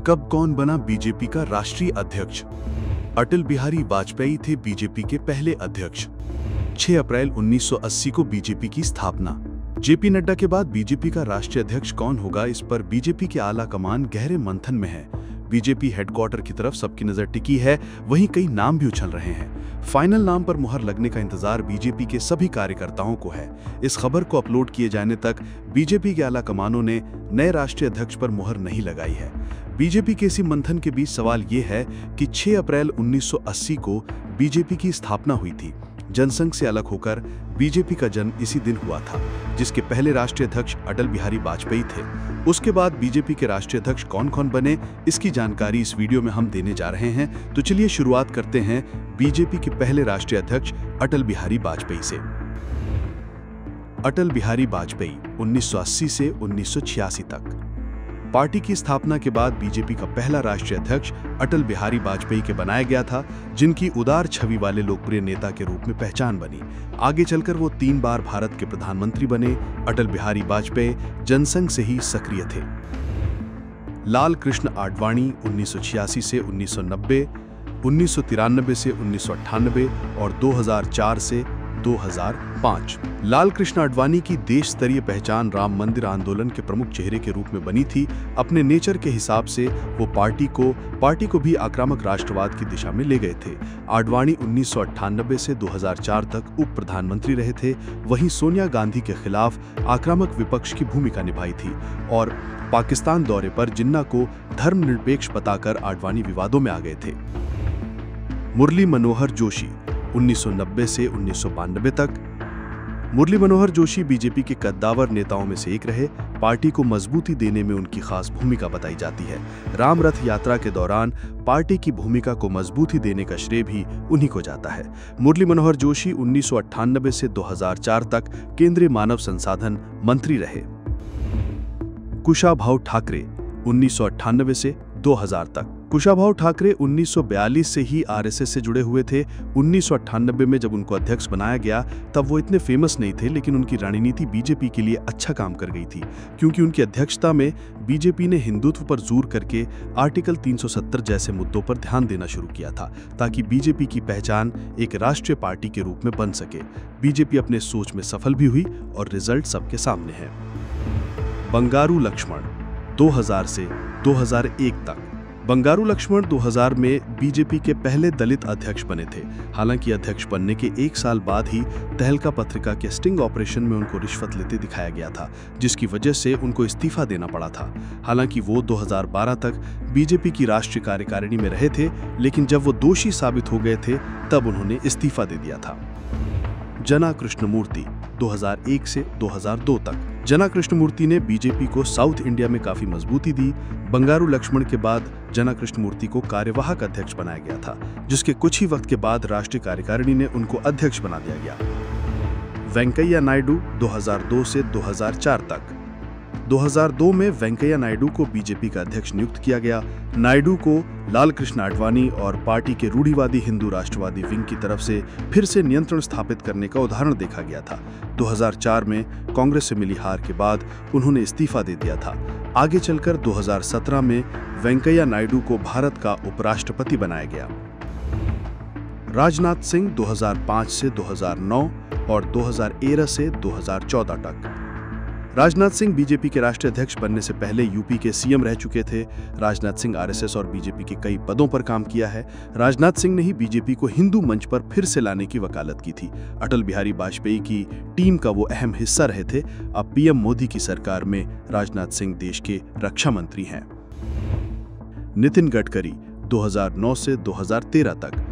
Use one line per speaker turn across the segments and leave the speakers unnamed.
कब कौन बना बीजेपी का राष्ट्रीय अध्यक्ष? अटल बिहारी वाजपेयी थे बीजेपी के पहले अध्यक्ष। 6 अप्रैल 1980 को बीजेपी की स्थापना। जेपी नड्डा के बाद बीजेपी का राष्ट्रीय अध्यक्ष कौन होगा, इस पर बीजेपी के आला कमान गहरे मंथन में है। बीजेपी हेडक्वार्टर की तरफ सबकी नजर टिकी है, वहीं कई नाम भी उछल रहे हैं। फाइनल नाम पर मुहर लगने का इंतजार बीजेपी के सभी कार्यकर्ताओं को है। इस खबर को अपलोड किए जाने तक बीजेपी के आला कमानों ने नए राष्ट्रीय अध्यक्ष पर मुहर नहीं लगाई है। बीजेपी के इसी मंथन के बीच सवाल ये है कि 6 अप्रैल 1980 को बीजेपी की स्थापना हुई थी। जनसंघ से अलग होकर बीजेपी का जन्म इसी दिन हुआ था, जिसके पहले राष्ट्रीय अध्यक्ष अटल बिहारी वाजपेयी थे। उसके बाद बीजेपी के राष्ट्रीय अध्यक्ष कौन कौन बने, इसकी जानकारी इस वीडियो में हम देने जा रहे हैं। तो चलिए शुरुआत करते हैं बीजेपी के पहले राष्ट्रीय अध्यक्ष अटल बिहारी वाजपेयी से। अटल बिहारी वाजपेयी 1980 से 1986 तक। पार्टी की स्थापना के बाद बीजेपी का पहला राष्ट्रीय अध्यक्ष अटल बिहारी वाजपेयी के बनाया गया था, जिनकी उदार छवि वाले लोकप्रिय नेता के रूप में पहचान बनी। आगे चलकर वो 3 बार भारत के प्रधानमंत्री बने। अटल बिहारी वाजपेयी जनसंघ से ही सक्रिय थे। लाल कृष्ण आडवाणी 1986 से 1990, 1993 से 1998 और 2004 से 2005। लाल कृष्ण आडवाणी की देश स्तरीय पहचान राम मंदिर आंदोलन के प्रमुख चेहरे के रूप में बनी थी। अपने नेचर के हिसाब से वो पार्टी को भी आक्रामक राष्ट्रवाद की दिशा में ले गए थे। आडवाणी 1998 से 2004 तक उप प्रधानमंत्री रहे थे। वहीं सोनिया गांधी के खिलाफ आक्रामक विपक्ष की भूमिका निभाई थी और पाकिस्तान दौरे पर जिन्ना को धर्मनिरपेक्ष बताकर आडवाणी विवादों में आ गए थे। मुरली मनोहर जोशी 1990 से 1992 तक। मुरली मनोहर जोशी बीजेपी के कद्दावर नेताओं में से एक रहे। पार्टी को मजबूती देने में उनकी खास भूमिका बताई जाती है। राम रथ यात्रा के दौरान पार्टी की भूमिका को मजबूती देने का श्रेय भी उन्हीं को जाता है। मुरली मनोहर जोशी 1998 से 2004 तक केंद्रीय मानव संसाधन मंत्री रहे। कुशाभाऊ ठाकरे 1998 से 2000 तक। कुशाभाऊ ठाकरे 1942 से ही आरएसएस से जुड़े हुए थे। 1998 में जब उनको अध्यक्ष बनाया गया तब वो इतने फेमस नहीं थे, लेकिन उनकी रणनीति बीजेपी के लिए अच्छा काम कर गई थी, क्योंकि उनकी अध्यक्षता में बीजेपी ने हिंदुत्व पर जोर करके आर्टिकल 370 जैसे मुद्दों पर ध्यान देना शुरू किया था, ताकि बीजेपी की पहचान एक राष्ट्रीय पार्टी के रूप में बन सके। बीजेपी अपने सोच में सफल भी हुई और रिजल्ट सबके सामने है। बंगारू लक्ष्मण 2000 से 2001 तक। बंगारू लक्ष्मण 2000 में बीजेपी के पहले दलित अध्यक्ष बने थे। हालांकि अध्यक्ष बनने के 1 साल बाद ही तहलका पत्रिका के स्टिंग ऑपरेशन में उनको रिश्वत लेते दिखाया गया था, जिसकी वजह से उनको इस्तीफा देना पड़ा था। हालांकि वो 2012 तक बीजेपी की राष्ट्रीय कार्यकारिणी में रहे थे, लेकिन जब वो दोषी साबित हो गए थे तब उन्होंने इस्तीफा दे दिया था। जना कृष्णमूर्ति 2001 से 2002 तक। जना कृष्णमूर्ति ने बीजेपी को साउथ इंडिया में काफी मजबूती दी। बंगारू लक्ष्मण के बाद जना कृष्णमूर्ति को कार्यवाहक अध्यक्ष बनाया गया था, जिसके कुछ ही वक्त के बाद राष्ट्रीय कार्यकारिणी ने उनको अध्यक्ष बना दिया गया। वेंकैया नायडू 2002 से 2004 तक। 2002 में वेंकैया नायडू को बीजेपी का अध्यक्ष नियुक्त किया गया। नायडू को लाल कृष्ण आडवाणी और पार्टी के रूढ़िवादी हिंदू राष्ट्रवादी विंग की तरफ से फिर से नियंत्रण स्थापित करने का उदाहरण देखा गया था। 2004 में कांग्रेस से मिली हार के बाद उन्होंने इस्तीफा दे दिया था। आगे चलकर 2017 में वेंकैया नायडू को भारत का उपराष्ट्रपति बनाया गया। राजनाथ सिंह 2005 से 2009 और 2013 से 2014 तक। राजनाथ सिंह बीजेपी के राष्ट्रीय अध्यक्ष बनने से पहले यूपी के सीएम रह चुके थे। राजनाथ सिंह आरएसएस और बीजेपी के कई पदों पर काम किया है। राजनाथ सिंह ने ही बीजेपी को हिंदू मंच पर फिर से लाने की वकालत की थी। अटल बिहारी वाजपेयी की टीम का वो अहम हिस्सा रहे थे। अब पीएम मोदी की सरकार में राजनाथ सिंह देश के रक्षा मंत्री हैं। नितिन गडकरी 2009 से 2013 तक।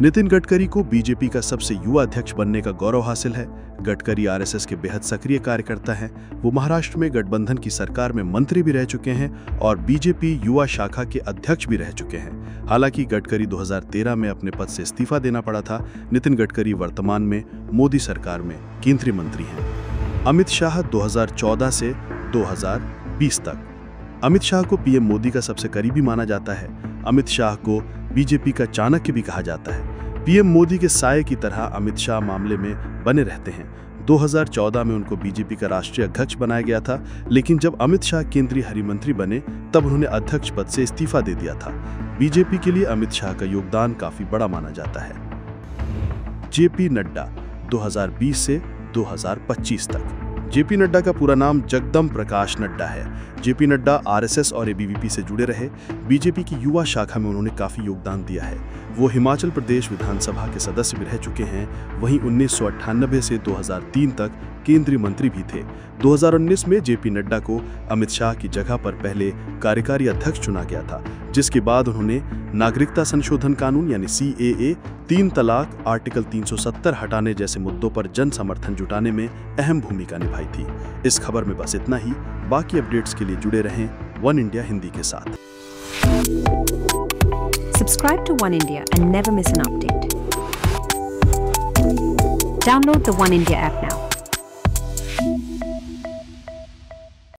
नितिन गडकरी को बीजेपी का सबसे युवा अध्यक्ष बनने का गौरव हासिल है। गडकरी आरएसएस के बेहद सक्रिय कार्यकर्ता हैं। वो महाराष्ट्र में गठबंधन की सरकार में मंत्री भी रह चुके हैं और बीजेपी युवा शाखा के अध्यक्ष भी रह चुके हैं। हालांकि गडकरी 2013 में अपने पद से इस्तीफा देना पड़ा था। नितिन गडकरी वर्तमान में मोदी सरकार में केंद्रीय मंत्री हैं। अमित शाह 2014 से 2020 तक। अमित शाह को पीएम मोदी का सबसे करीबी माना जाता है। अमित शाह को बीजेपी का चाणक्य भी कहा जाता है। पीएम मोदी के साये की तरह अमित शाह मामले में बने रहते हैं। 2014 में उनको बीजेपी का राष्ट्रीय अध्यक्ष बनाया गया था, लेकिन जब अमित शाह केंद्रीय गृह मंत्री बने तब उन्होंने अध्यक्ष पद से इस्तीफा दे दिया था। बीजेपी के लिए अमित शाह का योगदान काफी बड़ा माना जाता है। जेपी नड्डा 2020 से 2025 तक। जेपी नड्डा का पूरा नाम जगदम्ब प्रकाश नड्डा है। जेपी नड्डा आरएसएस और एबीवीपी से जुड़े रहे। बीजेपी की युवा शाखा में उन्होंने काफी योगदान दिया है। वो हिमाचल प्रदेश विधानसभा के सदस्य भी रह चुके हैं। वहीं 1998 से 2003 तक केंद्रीय मंत्री भी थे। 2019 में जेपी नड्डा को अमित शाह की जगह पर पहले कार्यकारी अध्यक्ष चुना गया था, जिसके बाद उन्होंने नागरिकता संशोधन कानून यानी CAA, 3 तलाक, आर्टिकल 370 हटाने जैसे मुद्दों पर जन समर्थन जुटाने में अहम भूमिका निभाई थी। इस खबर में बस इतना ही। बाकी अपडेट्स के लिए जुड़े रहें वन इंडिया हिंदी के साथ।
Subscribe to One India and never miss an update. Download the One India app now.